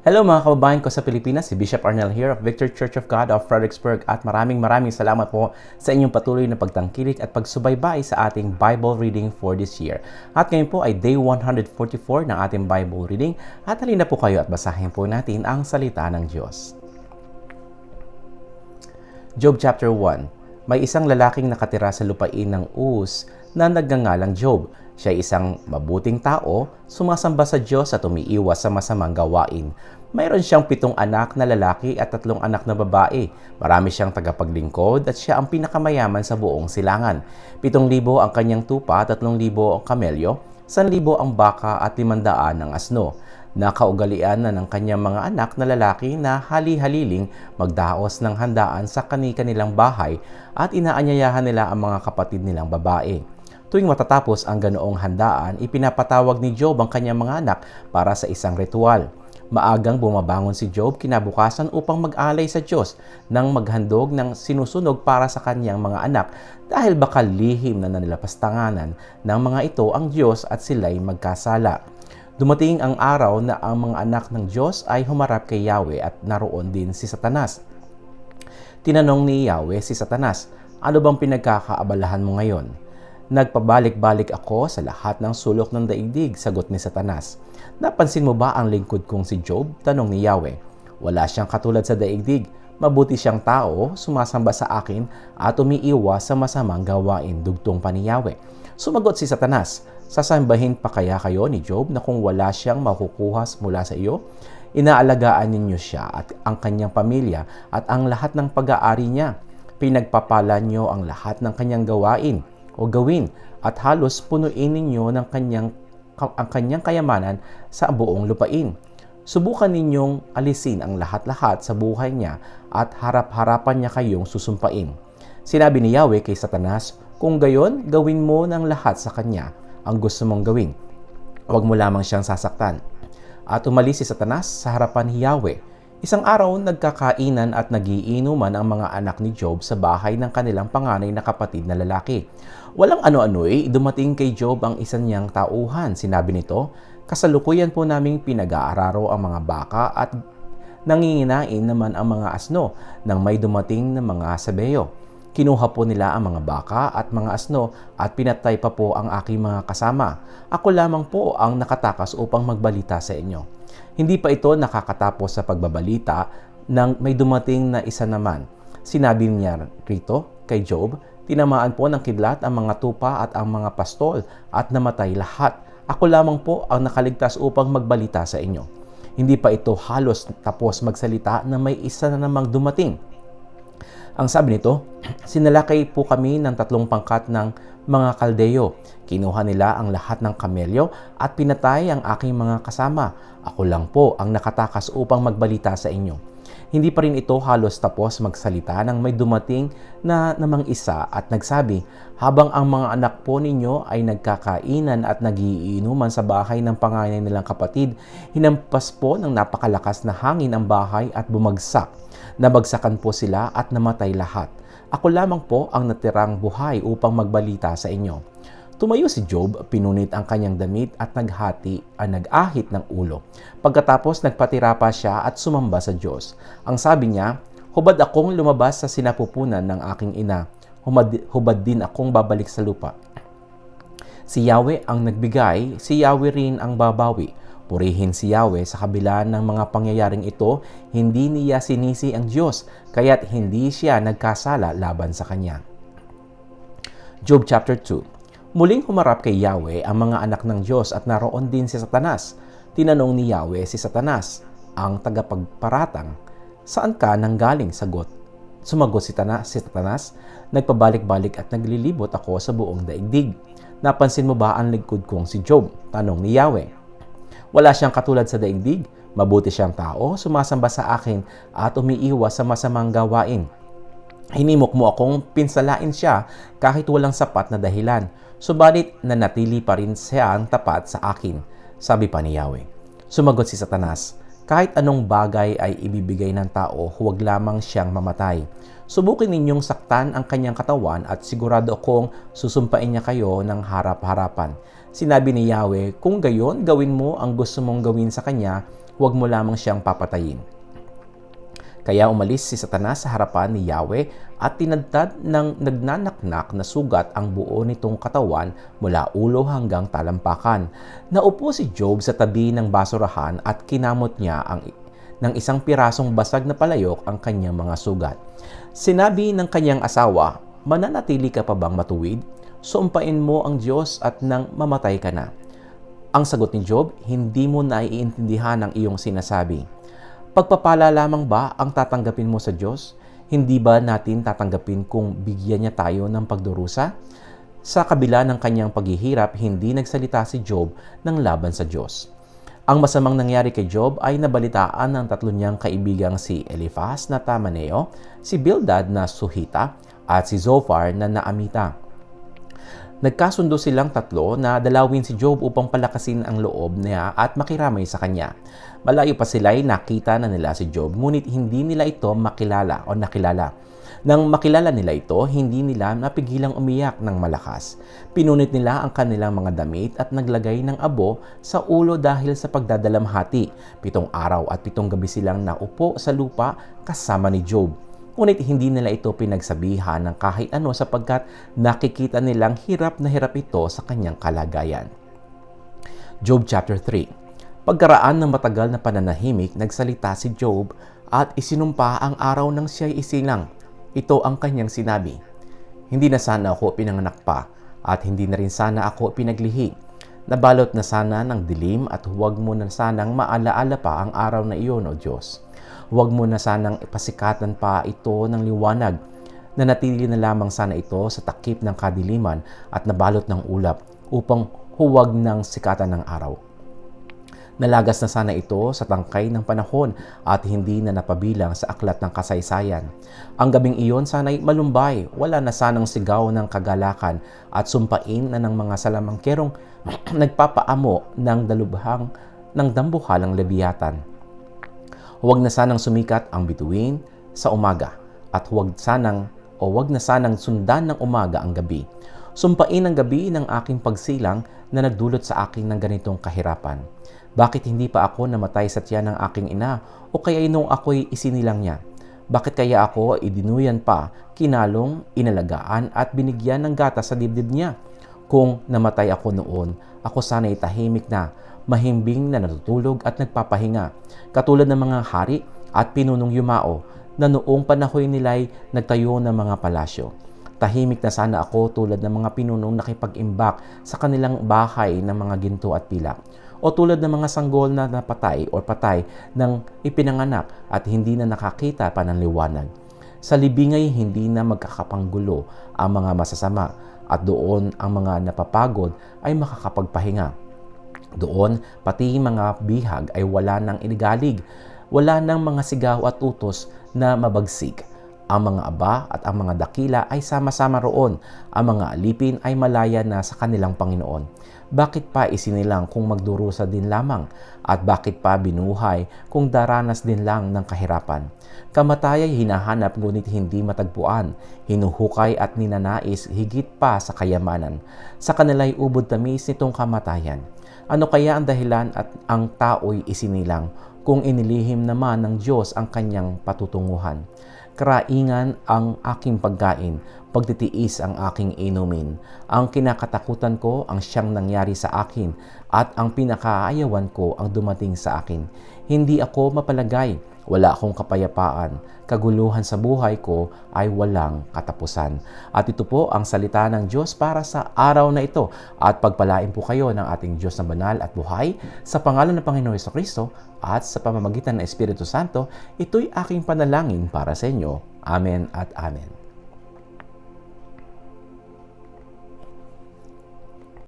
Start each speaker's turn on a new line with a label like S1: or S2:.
S1: Hello mga kababayan ko sa Pilipinas, si Bishop Arnel here of Victory Church of God of Fredericksburg at maraming salamat po sa inyong patuloy na pagtangkilik at pagsubaybay sa ating Bible reading for this year. At ngayon po ay day 144 ng ating Bible reading at halina po kayo at basahin po natin ang salita ng Diyos. Job chapter 1. May isang lalaking nakatira sa lupain ng Uz na nagngangalang Job. Siya ay isang mabuting tao, sumasamba sa Diyos at umiiwas sa masamang gawain. Mayroon siyang 7 anak na lalaki at 3 anak na babae. Marami siyang tagapaglingkod at siya ang pinakamayaman sa buong silangan. 7,000 ang kanyang tupa, 3,000 ang kamelyo, 1,000 ang baka at 500 ang asno. Nakaugalian na ng kanyang mga anak na lalaki na hali-haliling magdaos ng handaan sa kani-kanilang bahay at inaanyayahan nila ang mga kapatid nilang babae. Tuwing matatapos ang ganoong handaan, ipinapatawag ni Job ang kanyang mga anak para sa isang ritual. Maagang bumabangon si Job kinabukasan upang mag-alay sa Diyos nang maghandog ng sinusunog para sa kanyang mga anak dahil baka lihim na nanilapastanganan ng mga ito ang Diyos at sila'y magkasala. Dumating ang araw na ang mga anak ng Diyos ay humarap kay Yahweh at naroon din si Satanas. Tinanong ni Yahweh si Satanas, "Ano bang pinagkakaabalahan mo ngayon?" "Nagpabalik-balik ako sa lahat ng sulok ng daigdig," sagot ni Satanas. "Napansin mo ba ang lingkod kong si Job?" tanong ni Yahweh. "Wala siyang katulad sa daigdig. Mabuti siyang tao, sumasamba sa akin at umiiwas sa masamang gawain," dugtong pa ni Yahweh. Sumagot si Satanas, "Sasambahin pa kaya kayo ni Job na kung wala siyang makukuhas mula sa iyo? Inaalagaan ninyo siya at ang kanyang pamilya at ang lahat ng pag-aari niya. Pinagpapala niyo ang lahat ng kanyang gawain o gawin at halos punuin ninyo ng ang kanyang kayamanan sa buong lupain. Subukan ninyong alisin ang lahat-lahat sa buhay niya at harap-harapan niya kayong susumpain." Sinabi ni Yahweh kay Satanas, "Kung gayon, gawin mo ng lahat sa kanya ang gusto mong gawin. Huwag mo lamang siyang sasaktan." At umalis si Satanas sa harapan ni Yahweh. Isang araw, nagkakainan at nagiinuman ang mga anak ni Job sa bahay ng kanilang panganay na kapatid na lalaki. Walang ano-ano'y dumating kay Job ang isa niyang tauhan. Sinabi nito, "Kasalukuyan po naming pinag-aararo ang mga baka at nanginginain naman ang mga asno nang may dumating na mga sabeyo. Kinuha po nila ang mga baka at mga asno at pinatay pa po ang aking mga kasama. Ako lamang po ang nakatakas upang magbalita sa inyo." Hindi pa ito nakakatapos sa pagbabalita nang may dumating na isa naman. Sinabi niya rito kay Job, "Tinamaan po ng kidlat ang mga tupa at ang mga pastol at namatay lahat. Ako lamang po ang nakaligtas upang magbalita sa inyo." Hindi pa ito halos tapos magsalita na may isa na namang dumating. Ang sabi nito, "Sinalakay po kami ng 3 pangkat ng mga Kaldeyo. Kinuha nila ang lahat ng kamelyo at pinatay ang aking mga kasama. Ako lang po ang nakatakas upang magbalita sa inyo." Hindi pa rin ito halos tapos magsalita nang may dumating na namang isa at nagsabi, "Habang ang mga anak po ninyo ay nagkakainan at nagiinuman sa bahay ng panganay nilang kapatid, hinampas po ng napakalakas na hangin ang bahay at bumagsak. Nabagsakan po sila at namatay lahat. Ako lamang po ang natirang buhay upang magbalita sa inyo." Tumayo si Job, pinunit ang kanyang damit at nag-ahit ng ulo. Pagkatapos nagpatira pa siya at sumamba sa Diyos. Ang sabi niya, "Hubad akong lumabas sa sinapupunan ng aking ina. Hubad din akong babalik sa lupa. Si Yahweh ang nagbigay, si Yahweh rin ang babawi. Purihin si Yahweh sa kabila ng mga pangyayaring ito, hindi niya sinisi ang Diyos, kaya't hindi siya nagkasala laban sa kanya." Job chapter 2. Muling humarap kay Yahweh ang mga anak ng Diyos at naroon din si Satanas. Tinanong ni Yahweh si Satanas, ang tagapagparatang, "Saan ka nanggaling?" Sumagot si Satanas, "Nagpabalik-balik at naglilibot ako sa buong daigdig. Napansin mo ba ang lingkod kong si Job?" tanong ni Yahweh. "Wala siyang katulad sa daigdig. Mabuti siyang tao, sumasamba sa akin at umiiwas sa masamang gawain. Hinimok mo akong pinsalain siya kahit walang sapat na dahilan. Subalit nanatili pa rin siyang tapat sa akin," sabi pa ni Yahweh. Sumagot si Satanas, "Kahit anong bagay ay ibibigay ng tao, huwag lamang siyang mamatay. Subukin ninyong saktan ang kanyang katawan at sigurado akong susumpain niya kayo ng harap-harapan. Sinabi ni Yahweh, kung gayon, gawin mo ang gusto mong gawin sa kanya, huwag mo lamang siyang papatayin. Kaya umalis si Satanas sa harapan ni Yahweh at tinadtad ng nagnanaknak na sugat ang buo nitong katawan mula ulo hanggang talampakan. Naupo si Job sa tabi ng basurahan at kinamot niya ng isang pirasong basag na palayok ang kanyang mga sugat. Sinabi ng kanyang asawa, mananatili ka pa bang matuwid? Sumpain mo ang Diyos at nang mamatay ka na. Ang sagot ni Job, hindi mo naiintindihan ang iyong sinasabi. Pagpapala lamang ba ang tatanggapin mo sa Diyos? Hindi ba natin tatanggapin kung bigyan niya tayo ng pagdurusa? Sa kabila ng kanyang paghihirap, hindi nagsalita si Job ng laban sa Diyos. Ang masamang nangyari kay Job ay nabalitaan ng tatlo niyang kaibigang si Eliphaz na Tamaneo, si Bildad na Suhita, at si Zophar na Naamita. Nagkasundo silang tatlo na dalawin si Job upang palakasin ang loob niya at makiramay sa kanya. Malayo pa sila'y nakita na nila si Job, ngunit hindi nila ito nakilala. Nang makilala nila ito, hindi nila napigilang umiyak ng malakas. Pinunit nila ang kanilang mga damit at naglagay ng abo sa ulo dahil sa pagdadalamhati. 7 araw at 7 gabi silang naupo sa lupa kasama ni Job. Ngunit hindi nila ito pinagsabihan ng kahit ano sapagkat nakikita nilang hirap na hirap ito sa kanyang kalagayan. Job chapter 3. Pagkaraan ng matagal na pananahimik, nagsalita si Job at isinumpa ang araw ng siya'y isilang. Ito ang kanyang sinabi, hindi na sana ako pinanganak pa at hindi na rin sana ako pinaglihi. Nabalot na sana ng dilim at huwag mo na sanang maalaala pa ang araw na iyon, O Diyos. Huwag mo na sanang ipasikatan pa ito ng liwanag. Nanatili na lamang sana ito sa takip ng kadiliman at nabalot ng ulap upang huwag ng sikatan ng araw. Nalagas na sana ito sa tangkay ng panahon at hindi na napabilang sa aklat ng kasaysayan. Ang gabing iyon sana'y malumbay, wala na sanang sigaw ng kagalakan at sumpain na ng mga salamangkerong nagpapaamo ng dambuhalang lebiyatan. Huwag na sanang sumikat ang bituin sa umaga at huwag na sanang sundan ng umaga ang gabi. Sumpain ang gabi ng aking pagsilang na nagdulot sa akin ng ganitong kahirapan. Bakit hindi pa ako namatay sa tiyan ng aking ina o kaya nung ako'y isinilang niya? Bakit kaya ako idinuyan pa, kinalong, inalagaan at binigyan ng gatas sa dibdib niya? Kung namatay ako noon, ako sana'y tahimik na, mahimbing na natutulog at nagpapahinga, katulad ng mga hari at pinunong yumao na noong panahon nila'y nagtayo ng mga palasyo. Tahimik na sana ako tulad ng mga pinunong nakipag-imbak sa kanilang bahay ng mga ginto at pilak, o tulad ng mga sanggol na napatay o patay ng ipinanganak at hindi na nakakita pa ng liwanag. Sa libingay hindi na magkakapanggulo ang mga masasama at doon ang mga napapagod ay makakapagpahinga. Doon pati mga bihag ay wala nang inigalig, wala nang mga sigaw at utos na mabagsik. Ang mga aba at ang mga dakila ay sama-sama roon. Ang mga alipin ay malaya na sa kanilang Panginoon. Bakit pa isinilang kung magdurusa din lamang? At bakit pa binuhay kung daranas din lang ng kahirapan? Kamatay ay hinahanap ngunit hindi matagpuan. Hinuhukay at ninanais higit pa sa kayamanan. Sa kanila'y ubod tamis nitong kamatayan. Ano kaya ang dahilan at ang tao'y isinilang kung inilihim naman ng Diyos ang kanyang patutunguhan? Karaingan ang aking pagkain, pagtitiis ang aking inumin. Ang kinakatakutan ko ang siyang nangyari sa akin at ang pinakaayawan ko ang dumating sa akin. Hindi ako mapalagay, wala akong kapayapaan. Kaguluhan sa buhay ko ay walang katapusan. At ito po ang salita ng Diyos para sa araw na ito. At pagpalain po kayo ng ating Diyos na banal at buhay sa pangalan ng Panginoon Jesucristo at sa pamamagitan ng Espiritu Santo. Ito'y aking panalangin para sa inyo. Amen at Amen.